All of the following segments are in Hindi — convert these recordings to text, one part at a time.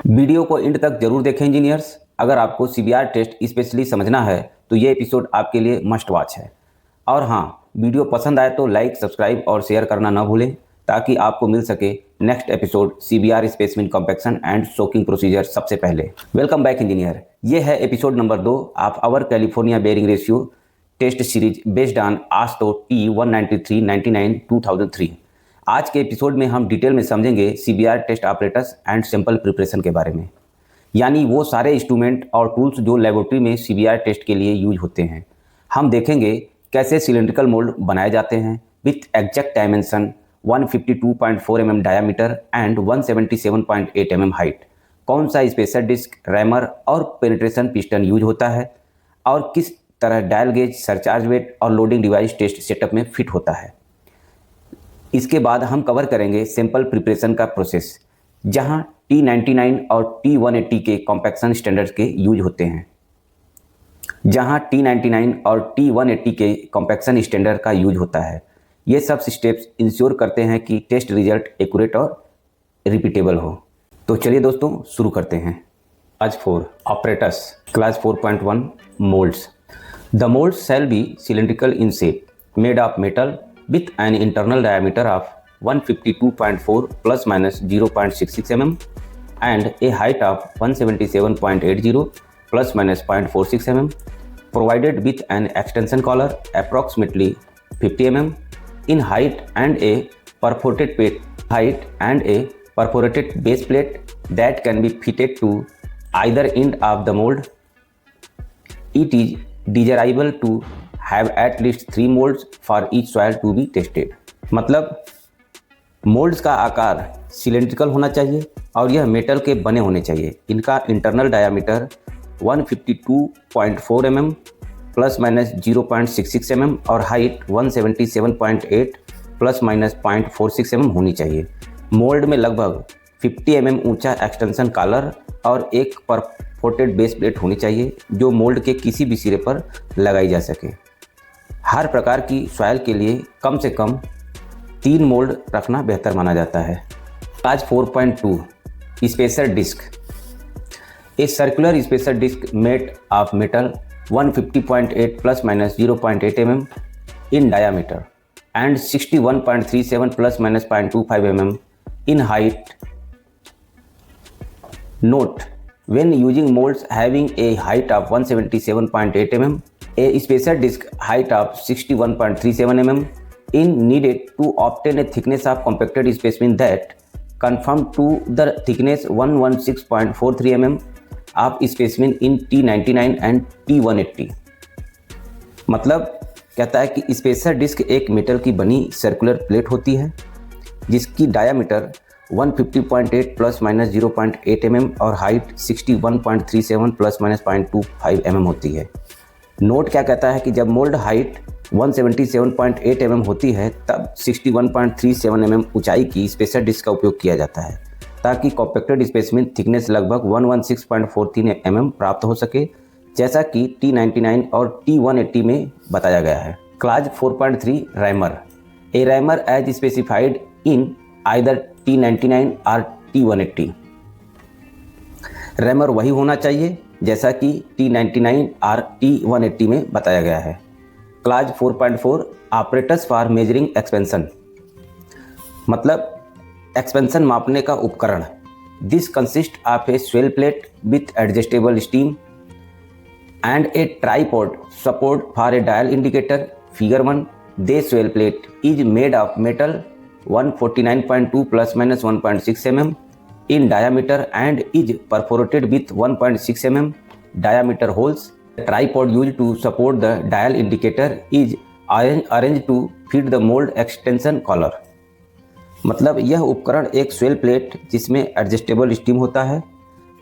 वीडियो को एंड तक जरूर देखें इंजीनियर्स। अगर आपको सीबीआर टेस्ट स्पेशली समझना है तो ये एपिसोड आपके लिए मस्ट वॉच है। और हाँ, वीडियो पसंद आए तो लाइक, सब्सक्राइब और शेयर करना ना भूलें ताकि आपको मिल सके next episode CBR specimen compaction and soaking procedure सबसे पहले। Welcome back engineer. ये है episode number 2 of our California bearing ratio test series based on AASHTO T193 99 2003। आज के एपिसोड में हम डिटेल में समझेंगे CBR test operators and sample preparation के बारे में, यानी वो सारे इंस्ट्रूमेंट और टूल्स जो लेबोरेटरी में सीबीआर टेस्ट के लिए यूज होते हैं। हम देखेंगे कैसे सिलेंड्रिकल मोल्ड बनाए जाते हैं with exact dimension 152.4 mm diameter and 177.8 mm height, कौन सा स्पेशल डिस्क, रैमर और पेनिट्रेशन पिस्टन यूज होता है और किस तरह डायल गेज, सरचार्ज वेट और लोडिंग डिवाइस टेस्ट सेटअप में फिट होता है। इसके बाद हम कवर करेंगे सैंपल प्रिपरेशन का प्रोसेस, जहां T99 और T180 के कॉम्पैक्शन स्टैंडर्ड्स के यूज होते हैं। जहां T99 और T180 के कॉम्पैक्शन स्टैंडर्ड का यूज होता है। ये सब स्टेप्स इंश्योर करते हैं कि टेस्ट रिजल्ट एक्यूरेट और रिपीटेबल हो। तो चलिए दोस्तों शुरू करते हैं। Class 4 operators, class 4.1 moulds. The moulds shall be cylindrical in shape, made of metal with an internal diameter of 152.4 plus minus 0.66 mm and a height of 177.80 plus minus 0.46 mm, provided with an extension collar approximately 50 mm in height and a perforated base plate that can be fitted to either end of the mold. It is desirable to have at least 3 molds for each soil to be tested। मतलब मोल्ड्स का आकार सिलेंड्रिकल होना चाहिए और यह मेटल के बने होने चाहिए। इनका internal diameter 152.4 mm plus minus 0.66 mm और हाइट 177.8 प्लस माइनस 0.46 mm होनी चाहिए। मोल्ड में लगभग 50 mm ऊंचा एक्सटेंशन कॉलर और एक परफोरेटेड बेस प्लेट होनी चाहिए जो मोल्ड के किसी भी सिरे पर लगाई जा सके। हर प्रकार की सॉइल के लिए कम से कम 3 मोल्ड रखना बेहतर माना जाता है। Class 4.2 spacer disc. A circular spacer disc made of metal 150.8 plus minus 0.8 mm in diameter and 61.37 plus minus 0.25 mm in height. Note, when using molds having a height of 177.8 mm, a spacer disc height of 61.37 mm is needed to obtain a thickness of compacted specimen that conform to the thickness 116.43 mm of specimen in T99 and T180। मतलब कहता है कि स्पेसर डिस्क एक मेटल की बनी सर्कुलर प्लेट होती है जिसकी डायामीटर 150.8 प्लस माइनस 0.8 mm और हाइट 61.37 प्लस माइनस 0.25 mm होती है। नोट क्या कहता है कि जब मोल्ड हाइट 177.8 mm होती है तब 61.37 mm ऊंचाई की स्पेसर डिस्क का उपयोग किया जाता है ताकि कॉम्पैक्टेड स्पेसिमेन थिकनेस लगभग 116.43 mm प्राप्त हो सके, जैसा कि T99 और T180 में बताया गया है। Class 4.3 rammer. A rammer as specified in either T99 और T180। रैमर वही होना चाहिए जैसा कि T99 और T180 में बताया गया है। Class 4.4 operators for measuring expansion. मतलब एक्सपेंशन मापने का उपकरण। This consist of A swell plate with adjustable steam and A tripod support for a dial indicator. Figure 1, they swell plate is made of metal 149.2 plus minus 1.6 mm in diameter and is perforated with 1.6 mm diameter holes. The tripod used to support the dial indicator is arranged to fit the mold extension collar। मतलब यह उपकरण एक स्वेल प्लेट जिसमें एडजस्टेबल स्टीम होता है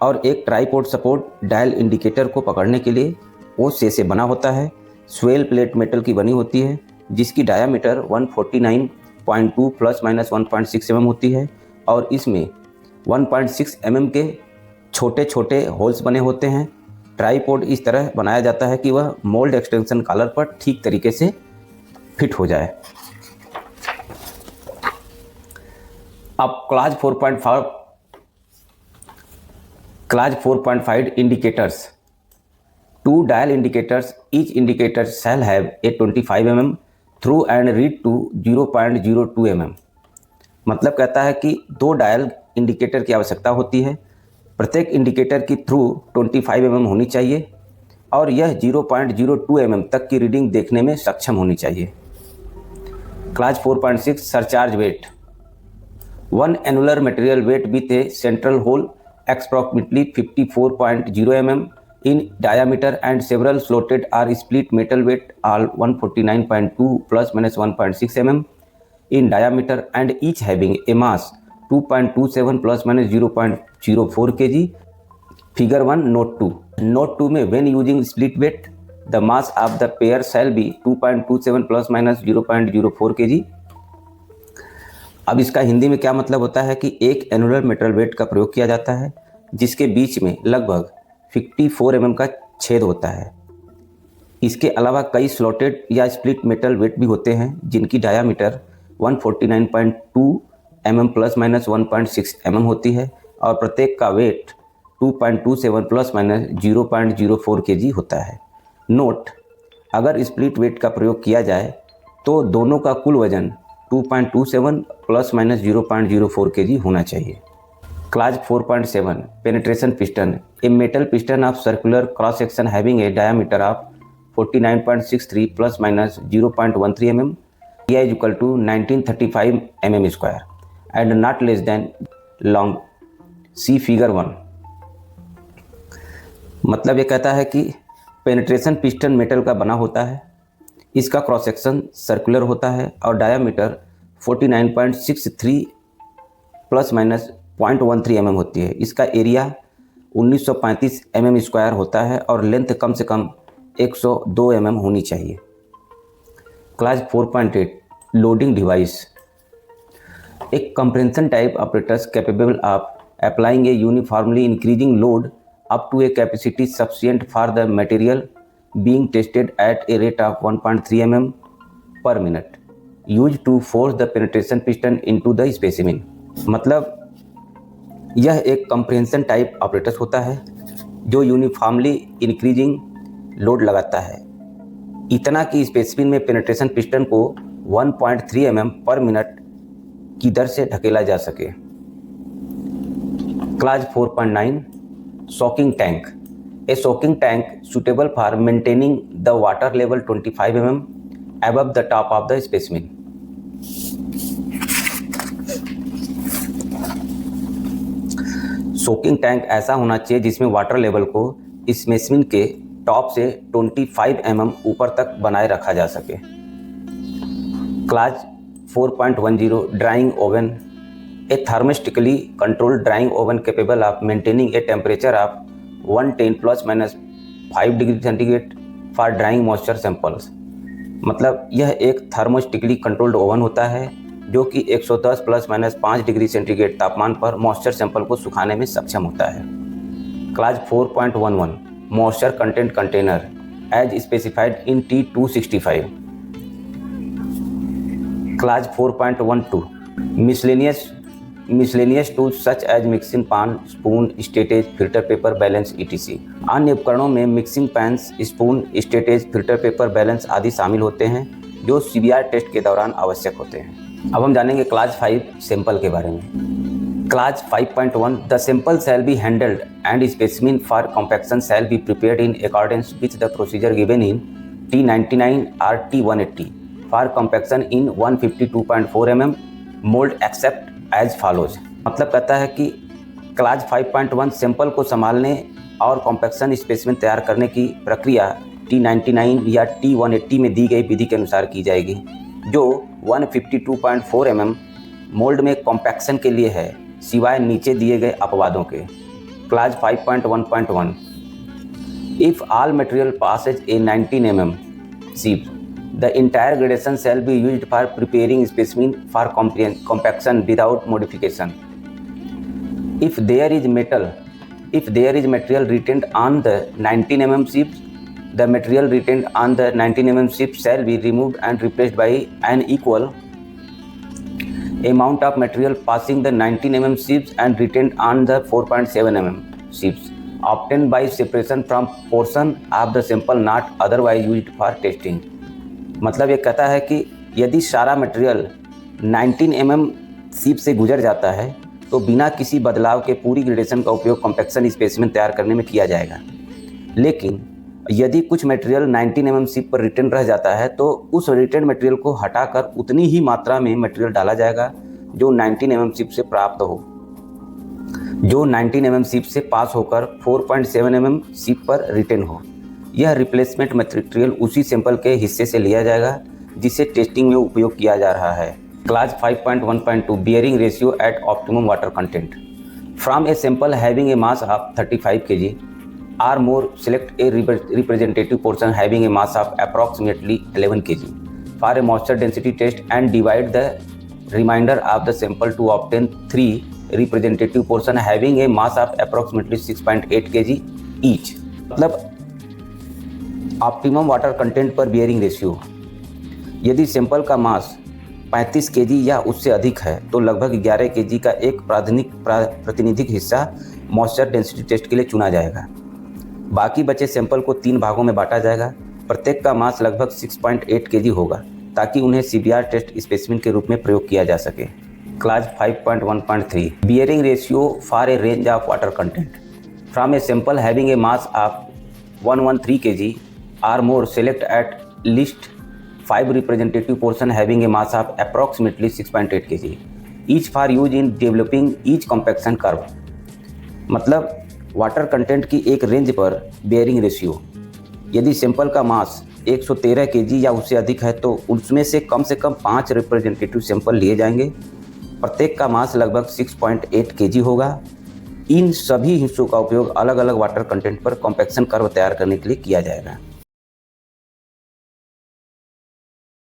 और एक ट्राईपॉड सपोर्ट डायल इंडिकेटर को पकड़ने के लिए ओ से बना होता है। स्वेल प्लेट मेटल की बनी होती है जिसकी डायामीटर 149.2 प्लस माइनस 1.6 mm होती है और इसमें 1.6 mm के छोटे छोटे होल्स बने होते हैं। ट्राईपॉड इस तरह बनाया जाता है कि वह मोल्ड एक्सटेंशन कॉलर पर ठीक तरीके से फिट हो जाए। अब class 4.5 indicators. Two dial indicators, each indicator shall have a 25 mm through and read to 0.02 mm. मतलब कहता है कि दो डायल इंडिकेटर की आवश्यकता होती है, प्रत्येक इंडिकेटर की थ्रू 25 mm होनी चाहिए और यह 0.02 mm तक की रीडिंग देखने में सक्षम होनी चाहिए। Class 4.6 surcharge weight. One annular material weight with a central hole approximately 54.0 mm in diameter and several slotted or split metal weight are 149.2 plus minus 1.6 mm in diameter and each having a mass 2.27 plus minus 0.04 kg. Figure 1 note 2. Note 2 में when using split weight the mass of the pair shall be 2.27 plus minus 0.04 kg. अब इसका हिंदी में क्या मतलब होता है कि एक एनुलर मेटल वेट का प्रयोग किया जाता है जिसके बीच में लगभग 54 mm का छेद होता है। इसके अलावा कई स्लॉटेड या स्प्लिट मेटल वेट भी होते हैं जिनकी diameter 149.2 mm plus minus 1.6 mm होती है और प्रत्येक का वेट 2.27 प्लस माइनस 0.04 kg होता है। नोट: अगर स्प्लिट वेट का प्रयोग किया जाए तो दोनों का कुल वजन 2.27 प्लस माइनस 0.04 kg होना चाहिए। Class 4.7 penetration piston. A metal piston of circular cross section having a diameter of 49.63 plus minus 0.13 mm या is equal to 1935 mm square and not less than long. See figure 1। मतलब ये कहता है कि पेनिट्रेशन पिस्टन मेटल का बना होता है, इसका क्रॉस सेक्शन सर्कुलर होता है और डायमीटर 49.63 प्लस माइनस 0.13 mm होती है। इसका एरिया 1935 mm स्क्वायर होता है और लेंथ कम से कम 102 mm होनी चाहिए। Class 4.8 loading device. एक compression type operators capable of applying a uniformly increasing load up to a capacity sufficient for the material being tested at a rate of 1.3 mm per minute used to force the penetration piston into the specimen। मतलब यह एक कंप्रेंशन टाइप ऑपरेटर्स होता है जो यूनिफॉर्मली इंक्रीजिंग लोड लगाता है इतना कि स्पेसिमेन में पेनिट्रेशन पिस्टन को 1.3 mm पर मिनट की दर से ढकेला जा सके। Class 4.9 soaking tank. A soaking tank suitable for maintaining the water level 25 mm above the top of the specimen। Soaking tank ऐसा होना चाहिए जिसमें वाटर लेवल को स्पेसिमेन के टॉप से 25 mm ऊपर तक बनाए रखा जा सके। Class 4.10 drying oven. A thermostatically controlled drying oven capable of maintaining a temperature of 110 plus minus 5 degree centigrade for drying moisture samples. मतलब यह एक थर्मोस्टिकली कंट्रोल्ड ओवन होता है जो कि 110 प्लस माइनस 5 डिग्री सेंटीग्रेड तापमान पर मॉइस्चर सैंपल को सुखाने में सक्षम होता है। Class 4.11 moisture content container as specified in T265। Class 4.12 miscellaneous tools such as mixing pan, spoon, straightedge, filter paper, balance etc। अन्य उपकरणों में mixing pans, spoon, straightedge, filter paper, balance आदि शामिल होते हैं जो CBR टेस्ट के दौरान आवश्यक होते हैं। अब हम जानेंगे क्लास 5 सैंपल के बारे में। Class 5.1 the sample shall be handled and specimen for compaction shall be prepared in accordance with the procedure given in T99 और T180 for compaction in 152.4 mm mould except as follows. मतलब कहता है कि क्लास 5.1 सैंपल को संभालने और कॉम्पैक्शन स्पेसिमेन तैयार करने की प्रक्रिया T99 या T180 में दी गई विधि के अनुसार की जाएगी जो 152.4 mm मोल्ड में कॉम्पैक्शन के लिए है सिवाय नीचे दिए गए अपवादों के। Class 5.1.1 if all material passes a 19 mm सीप the entire gradation shall be used for preparing specimen for compaction without modification। If there is material retained on the 19 mm sheet, the material retained on the 19 mm sheet shall be removed and replaced by an equal amount of material passing the 19 mm sieves and retained on the 4.7 mm sieves obtained by separation from portion of the sample not otherwise used for testing। मतलब ये कहता है कि यदि सारा मटेरियल 19 mm सीप से गुजर जाता है तो बिना किसी बदलाव के पूरी ग्रेडेशन का उपयोग कॉम्पैक्शन स्पेसिमेन तैयार करने में किया जाएगा। लेकिन यदि कुछ मटेरियल 19 mm सीप पर रिटेन रह जाता है तो उस रिटेन मटेरियल को हटाकर उतनी ही मात्रा में मटेरियल डाला जाएगा जो 19 mm सीप से प्राप्त हो, जो 19 mm सीप से पास होकर 4.7 mm सीप पर रिटेन हो। यह रिप्लेसमेंट मटेरियल उसी सैंपल के हिस्से से लिया जाएगा जिसे टेस्टिंग में उपयोग किया जा रहा है। Class 5.1.2 bearing ratio at optimum water content. From a sample having a mass of 35 kg or more, select a representative portion having a mass of approximately 11 kg for a moisture density test and divide the remainder of the sample to obtain 3 representative portion having a mass of approximately 6.8 kg each। मतलब ऑप्टिमम वाटर कंटेंट पर बियरिंग रेशियो, यदि सैंपल का मास 35 kg या उससे अधिक है तो लगभग 11 kg का एक प्रातिनिधिक हिस्सा मॉइस्चर डेंसिटी टेस्ट के लिए चुना जाएगा। बाकी बचे सैंपल को 3 भागों में बांटा जाएगा। प्रत्येक का मास लगभग 6.8 kg होगा ताकि उन्हें CBR टेस्ट स्पेसिमेन के रूप में प्रयोग किया जा सके। Class 5.1.3 bearing ratio for a range of water content. From a sample having a mass of 113 kg or more, select at least 5 representative portion having a mass of approximately 6.8 kg each for use in developing each compaction curve। मतलब वाटर कंटेंट की एक रेंज पर बेयरिंग रेशियो, यदि सैंपल का मास 113 kg या उससे अधिक है तो उसमें से कम 5 रिप्रेजेंटेटिव सैंपल लिए जाएंगे। प्रत्येक का मास लगभग 6.8 kg होगा। इन सभी हिस्सों का उपयोग अलग अलग वाटर कंटेंट पर कॉम्पैक्शन कर्व तैयार करने के लिए किया जाएगा।